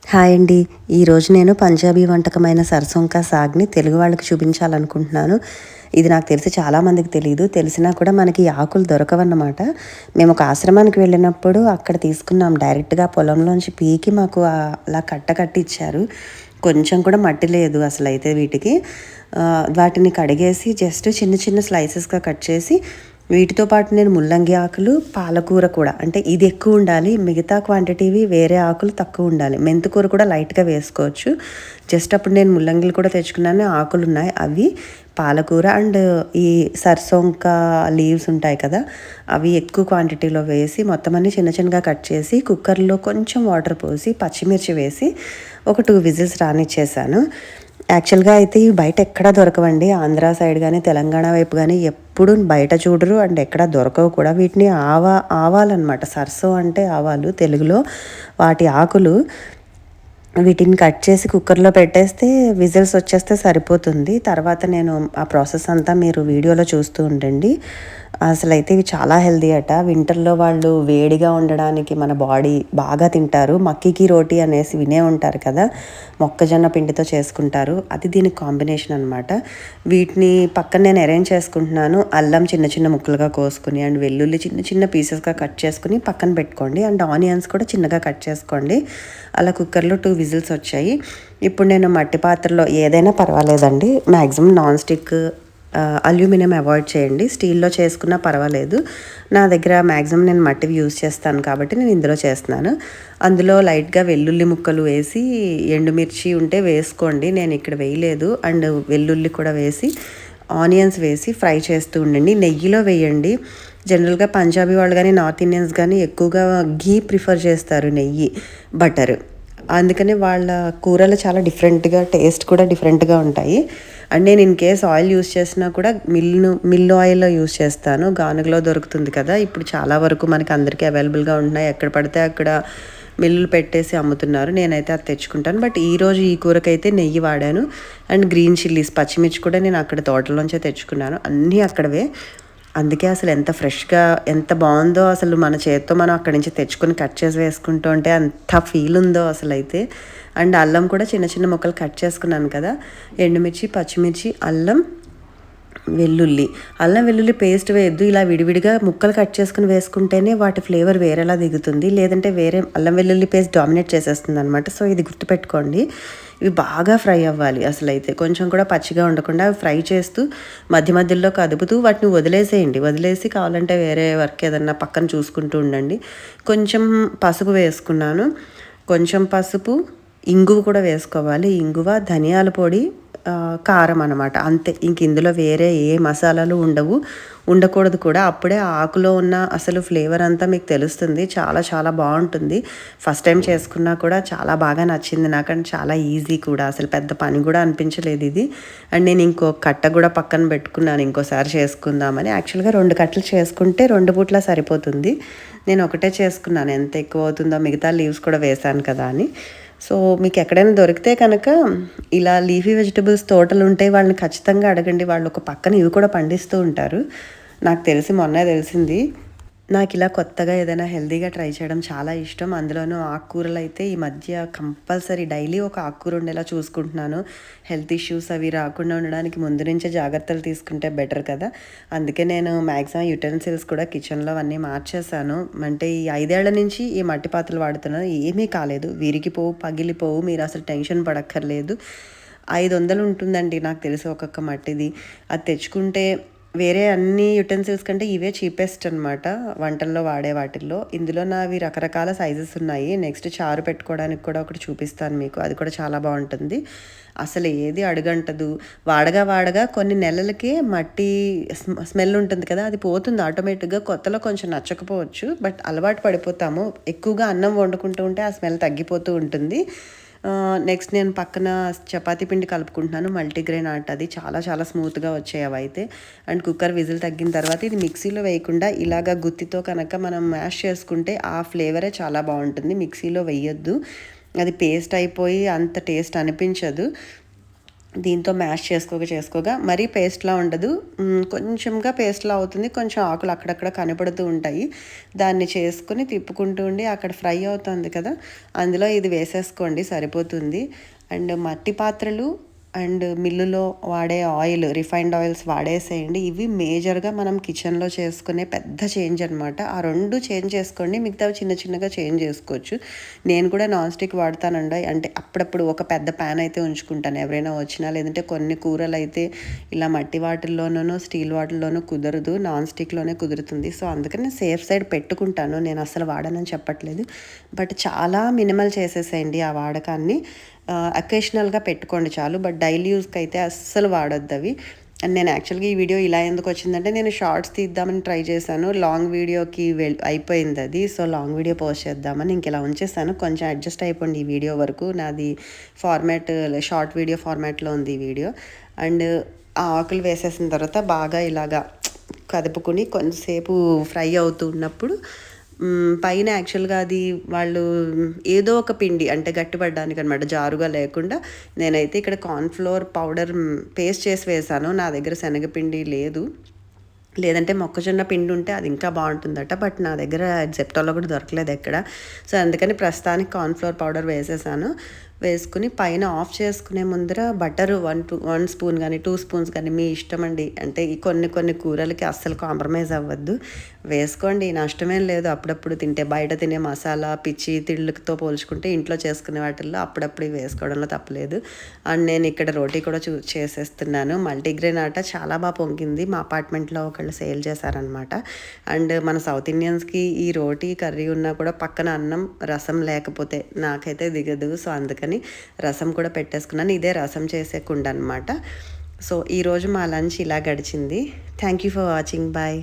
Hi అండి. ఈరోజు నేను పంజాబీ వంటకమైన సర్సోం కా సాగ్‌ని తెలుగు వాళ్ళకి చూపించాలనుకుంటున్నాను. ఇది నాకు తెలిసి చాలామందికి తెలీదు. తెలిసినా కూడా మనకి ఈ ఆకులు దొరకవన్నమాట. మేము ఒక ఆశ్రమానికి వెళ్ళినప్పుడు అక్కడ తీసుకున్నాం. డైరెక్ట్‌గా పొలంలోంచి పీకి మాకు అలా కట్టి ఇచ్చారు. కొంచెం కూడా మట్టి లేదు అసలైతే వీటికి. వాటిని కడిగేసి జస్ట్ చిన్న చిన్న స్లైసెస్‌గా కట్ చేసి వీటితో పాటు నేను ముల్లంగి ఆకులు, పాలకూర కూడా అంటే ఇది ఎక్కువ ఉండాలి. మిగతా క్వాంటిటీవి వేరే ఆకులు తక్కువ ఉండాలి. మెంతికూర కూడా లైట్‌గా వేసుకోవచ్చు. జస్ట్ అప్పుడు నేను ముల్లంగిలు కూడా తెచ్చుకున్నాను. ఆకులున్నాయి. అవి పాలకూర అండ్ ఈ సర్సోంకా లీవ్స్ ఉంటాయి కదా! అవి ఎక్కువ క్వాంటిటీలో వేసి మొత్తం అన్నీ చిన్న చిన్నగా కట్ చేసి కుక్కర్‌లో కొంచెం వాటర్ పోసి పచ్చిమిర్చి వేసి ఒక 2 విజిల్స్ రానిచ్చేసాను. యాక్చువల్‌గా అయితే ఇవి బయట ఎక్కడా దొరకవండి. ఆంధ్ర సైడ్ గానీ, తెలంగాణ వైపు గానీ ఎప్పుడు బయట చూడరు అండ్ ఎక్కడ దొరకవు కూడా. వీటిని ఆవాలనమాట. సర్సో అంటే ఆవాలు తెలుగులో. వాటి ఆకులు వీటిని కట్ చేసి కుక్కర్‌లో పెట్టేస్తే విజిల్స్ వచ్చేస్తే సరిపోతుంది. తర్వాత నేను ఆ ప్రాసెస్ అంతా మీరు వీడియోలో చూస్తూ ఉండండి. అసలైతే ఇవి చాలా హెల్తీ అట. వింటర్‌లో వాళ్ళు వేడిగా ఉండడానికి మన బాడీ బాగా తింటారు. మక్కీకి రోటీ అనేసి వినే ఉంటారు కదా! మొక్కజొన్న పిండితో చేసుకుంటారు. అది దీనికి కాంబినేషన్ అనమాట. వీటిని పక్కన నేను అరేంజ్ చేసుకుంటున్నాను. అల్లం చిన్న చిన్న ముక్కలుగా కోసుకొని అండ్ వెల్లుల్లి చిన్న చిన్న పీసెస్‌గా కట్ చేసుకొని పక్కన పెట్టుకోండి. అండ్ ఆనియన్స్ కూడా చిన్నగా కట్ చేసుకోండి. అలా కుక్కర్‌లో 2 విజిల్స్ వచ్చాయి. ఇప్పుడు నేను మట్టి పాత్రలో ఏదైనా పర్వాలేదండి. Maximum non stick aluminium avoid చేయండి. స్టీల్‌లో చేసుకున్నా పర్వాలేదు. నా దగ్గర మ్యాక్సిమం నేను మట్టివి యూజ్ చేస్తాను కాబట్టి నేను ఇందులో చేస్తున్నాను. అందులో లైట్‌గా వెల్లుల్లి ముక్కలు వేసి, ఎండుమిర్చి ఉంటే వేసుకోండి. నేను ఇక్కడ వేయలేదు. అండ్ వెల్లుల్లి కూడా వేసి, ఆనియన్స్ వేసి ఫ్రై చేస్తూ ఉండండి. నెయ్యిలో వేయండి. జనరల్‌గా పంజాబీ వాళ్ళు గానీ, నార్త్ ఇండియన్స్ గానీ ఎక్కువగా ఘీ ప్రిఫర్ చేస్తారు నెయ్యి, బటర్. అందుకని వాళ్ళ కూరలు చాలా డిఫరెంట్‌గా టేస్ట్ కూడా డిఫరెంట్‌గా ఉంటాయి. అండ్ నేను ఇన్ కేస్ ఆయిల్ యూజ్ చేసినా కూడా మిల్ ఆయిల్ యూజ్ చేస్తాను. గానుగలో దొరుకుతుంది కదా! ఇప్పుడు చాలా వరకు మనకి అందరికీ అవైలబుల్‌గా ఉంటున్నాయి. ఎక్కడ పడితే అక్కడ మిల్లులు పెట్టేసి అమ్ముతున్నారు. నేనైతే అది తెచ్చుకుంటాను. బట్ ఈరోజు ఈ కూరకైతే నెయ్యి వాడాను. అండ్ గ్రీన్ చిల్లీస్ పచ్చిమిర్చి కూడా నేను అక్కడ తోటలోంచే తెచ్చుకున్నాను. అన్నీ అక్కడవే. అందుకే అసలు ఎంత ఫ్రెష్‌గా ఎంత బావుందో అసలు మన చేత్తో మనం అక్కడి నుంచి తెచ్చుకొని కట్ చేసి వేసుకుంటూ ఉంటే అంత ఫీల్ ఉందో అసలైతే. అండ్ అల్లం కూడా చిన్న చిన్న ముక్కలు కట్ చేసుకున్నాను కదా! ఎండుమిర్చి, పచ్చిమిర్చి, అల్లం, వెల్లుల్లి. అల్లం వెల్లుల్లి పేస్ట్ వేయొద్దు. ఇలా విడివిడిగా ముక్కలు కట్ చేసుకొని వేసుకుంటేనే వాటి ఫ్లేవర్ వేరేలా దిగుతుంది. లేదంటే వేరే అల్లం వెల్లుల్లి పేస్ట్ డామినేట్ చేసేస్తుందనమాట. సో, ఇది గుర్తుపెట్టుకోండి. ఇవి బాగా ఫ్రై అవ్వాలి అసలైతే. కొంచెం కూడా పచ్చిగా ఉండకుండా ఫ్రై చేస్తూ మధ్య మధ్యలో కదుపుతూ వాటిని వదిలేసేయండి. వదిలేసి కావాలంటే వేరే వర్క్ ఏదన్నా పక్కన చూసుకుంటూ ఉండండి. కొంచెం పసుపు వేసుకున్నాను. కొంచెం పసుపు, ఇంగువ కూడా వేసుకోవాలి. ఇంగువ, ధనియాల పొడి, కారం అనమాట. అంతే. ఇంక ఇందులో వేరే ఏ మసాలాలు ఉండవు. ఉండకూడదు కూడా. అప్పుడే ఆ ఆకులో ఉన్న అసలు ఫ్లేవర్ అంతా మీకు తెలుస్తుంది. చాలా చాలా బావుంటుంది. ఫస్ట్ టైం చేసుకున్నా కూడా చాలా బాగా నచ్చింది నాకు. అండ్ చాలా ఈజీ కూడా. అసలు పెద్ద పని కూడా అనిపించలేదు ఇది. అండ్ నేను ఇంకో కట్ట కూడా పక్కన పెట్టుకున్నాను ఇంకోసారి చేసుకుందామని. యాక్చువల్‌గా 2 కట్టలు చేసుకుంటే 2 పూట్ల సరిపోతుంది. నేను ఒకటే చేసుకున్నాను. ఎంత ఎక్కువ అవుతుందో మిగతా లీవ్స్ కూడా వేశాను కదా అని. సో, మీకు ఎక్కడైనా దొరికితే కనుక ఇలా లీఫీ వెజిటబుల్స్ తోటలుంటే వాళ్ళని ఖచ్చితంగా అడగండి. వాళ్ళు ఒక పక్కన ఇవి కూడా పండిస్తూ ఉంటారు. నాకు తెలిసి మొన్నే తెలిసింది. నాకిలా కొత్తగా ఏదైనా హెల్తీగా ట్రై చేయడం చాలా ఇష్టం. అందులోనూ ఆకుకూరలైతే ఈ మధ్య కంపల్సరీ డైలీ ఒక ఆకుకూర ఉండేలా చూసుకుంటున్నాను. హెల్త్ ఇష్యూస్ అవి రాకుండా ఉండడానికి ముందు నుంచే జాగ్రత్తలు తీసుకుంటే బెటర్ కదా! అందుకే నేను మ్యాక్సిమం యుటెన్సిల్స్ కూడా కిచెన్‌లో అవన్నీ మార్చేశాను. అంటే ఈ 5 ఏళ్ల నుంచి ఈ మట్టి పాత్రలు వాడుతున్నాను. ఏమీ కాలేదు. విరిగిపోవు, పగిలిపోవు. మీరసలు టెన్షన్ పడక్కర్లేదు. 500 ఉంటుందండి నాకు తెలిసి ఒక్కొక్క మట్టిది. అది తెచ్చుకుంటే వేరే అన్ని యుటెన్సిల్స్ కంటే ఇవే చీపెస్ట్ అనమాట వంటల్లో వాడే వాటిల్లో. ఇందులో నావి రకరకాల సైజెస్ ఉన్నాయి. నెక్స్ట్ చారు పెట్టుకోవడానికి కూడా ఒకటి చూపిస్తాను మీకు. అది కూడా చాలా బావుంటుంది. అసలు ఏది అడుగంటదు. వాడగా వాడగా కొన్ని నెలలకే మట్టి స్మెల్ ఉంటుంది కదా! అది పోతుంది ఆటోమేటిక్‌గా. కొత్తలో కొంచెం నచ్చకపోవచ్చు. బట్ అలవాటు పడిపోతాము. ఎక్కువగా అన్నం వండుకుంటూ ఉంటే ఆ స్మెల్ తగ్గిపోతూ ఉంటుంది. నెక్స్ట్ నేను పక్కన చపాతీ పిండి కలుపుకుంటున్నాను. మల్టీగ్రెయిన్ ఆట అది. చాలా చాలా స్మూత్‌గా వచ్చాయి అవైతే. అండ్ కుక్కర్ విజిల్ తగ్గిన తర్వాత ఇది మిక్సీలో వేయకుండా ఇలాగ గుత్తితో కనుక మనం మ్యాష్ చేసుకుంటే ఆ ఫ్లేవరే చాలా బావుంటుంది. మిక్సీలో వెయ్యొద్దు. అది పేస్ట్ అయిపోయి అంత టేస్ట్ అనిపించదు. దీంతో మ్యాష్ చేసుకోగా మరీ పేస్ట్లా ఉండదు, కొంచెంగా పేస్ట్లా అవుతుంది, కొంచెం ఆకులు అక్కడక్కడ కనపడుతూ ఉంటాయి. దాన్ని చేసుకుని తిప్పుకుంటూ ఉండి అక్కడ ఫ్రై అవుతుంది కదా, అందులో ఇది వేసేసుకోండి సరిపోతుంది. అండ్ మట్టి పాత్రలు అండ్ మిల్లులో వాడే ఆయిల్, రిఫైన్డ్ ఆయిల్స్ వాడేసేయండి. ఇవి మేజర్గా మనం కిచెన్లో చేసుకునే పెద్ద చేంజ్ అనమాట. ఆ రెండు చేంజ్ చేసుకోండి, మిగతావి చిన్న చిన్నగా చేంజ్ చేసుకోవచ్చు. నేను కూడా నాన్ స్టిక్ వాడతానండి. అంటే అప్పుడప్పుడు ఒక పెద్ద ప్యాన్ అయితే ఉంచుకుంటాను ఎవరైనా వచ్చినా, లేదంటే కొన్ని కూరలు అయితే ఇలా మట్టి వాటిల్లోనూ స్టీల్ వాటిల్లోనూ కుదరదు, నాన్ స్టిక్లోనే కుదురుతుంది. సో అందుకని సేఫ్ సైడ్ పెట్టుకుంటాను, నేను అసలు వాడనని చెప్పట్లేదు. బట్ చాలా మినిమల్ చేసేసేయండి ఆ వాడకాన్ని. అకేషనల్గా పెట్టుకోండి చాలు, బట్ డైలీ యూస్కి అయితే అస్సలు వాడొద్దు అవి. అండ్ నేను యాక్చువల్గా ఈ వీడియో ఇలా ఎందుకు వచ్చిందంటే, నేను షార్ట్స్ తీద్దామని ట్రై చేశాను, లాంగ్ వీడియోకి అయిపోయింది అది. సో లాంగ్ వీడియో పోస్ట్ చేద్దామని ఇంక ఇలా ఉంచేసాను. కొంచెం అడ్జస్ట్ అయిపోండి ఈ వీడియో వరకు, నాది ఫార్మాట్ షార్ట్ వీడియో ఫార్మాట్లో ఉంది ఈ వీడియో. అండ్ ఆ ఆకులు వేసేసిన తర్వాత బాగా ఇలాగా కదుపుకుని కొంతసేపు ఫ్రై అవుతూ ఉన్నప్పుడు పైన యాక్చువల్గా అది వాళ్ళు ఏదో ఒక పిండి అంటే గట్టిపడడానికి అనమాట, జారుగా లేకుండా. నేనైతే ఇక్కడ కార్న్ఫ్లోర్ పౌడర్ పేస్ట్ చేసి వేసాను, నా దగ్గర శనగపిండి లేదు, లేదంటే మొక్కజొన్న పిండి ఉంటే అది ఇంకా బాగుంటుందట. బట్ నా దగ్గర జెప్టోలో కూడా దొరకలేదు ఎక్కడ. సో అందుకని ప్రస్తుతానికి కార్న్ఫ్లోర్ పౌడర్ వేసేసాను. వేసుకుని పైన ఆఫ్ చేసుకునే ముందర బటర్ 1 స్పూన్ కానీ 2 స్పూన్స్ కానీ మీ ఇష్టం అండి. అంటే ఈ కొన్ని కూరలకి అస్సలు కాంప్రమైజ్ అవ్వద్దు, వేసుకోండి, నష్టమేం లేదు. అప్పుడప్పుడు తింటే బయట తినే మసాలా పిచ్చి తిళ్ళతో పోల్చుకుంటే ఇంట్లో చేసుకునే వాటిల్లో అప్పుడప్పుడు వేసుకోవడంలో తప్పలేదు. అండ్ నేను ఇక్కడ రోటీ కూడా చేసేస్తున్నాను. మల్టీగ్రెయిన్ ఆట చాలా బాగా పొంగింది, మా అపార్ట్మెంట్లో ఒకళ్ళు సేల్ చేశారనమాట. అండ్ మన సౌత్ ఇండియన్స్కి ఈ రోటీ కర్రీ ఉన్నా కూడా పక్కన అన్నం రసం లేకపోతే నాకైతే దిగదు. సో అందుకని రసం కూడా పెట్టేసుకున్నాను. ఇదే రసం చేసే కుండ అనమాట. సో ఈరోజు మా లంచ్ ఇలా గడిచింది. Thank you for watching. Bye.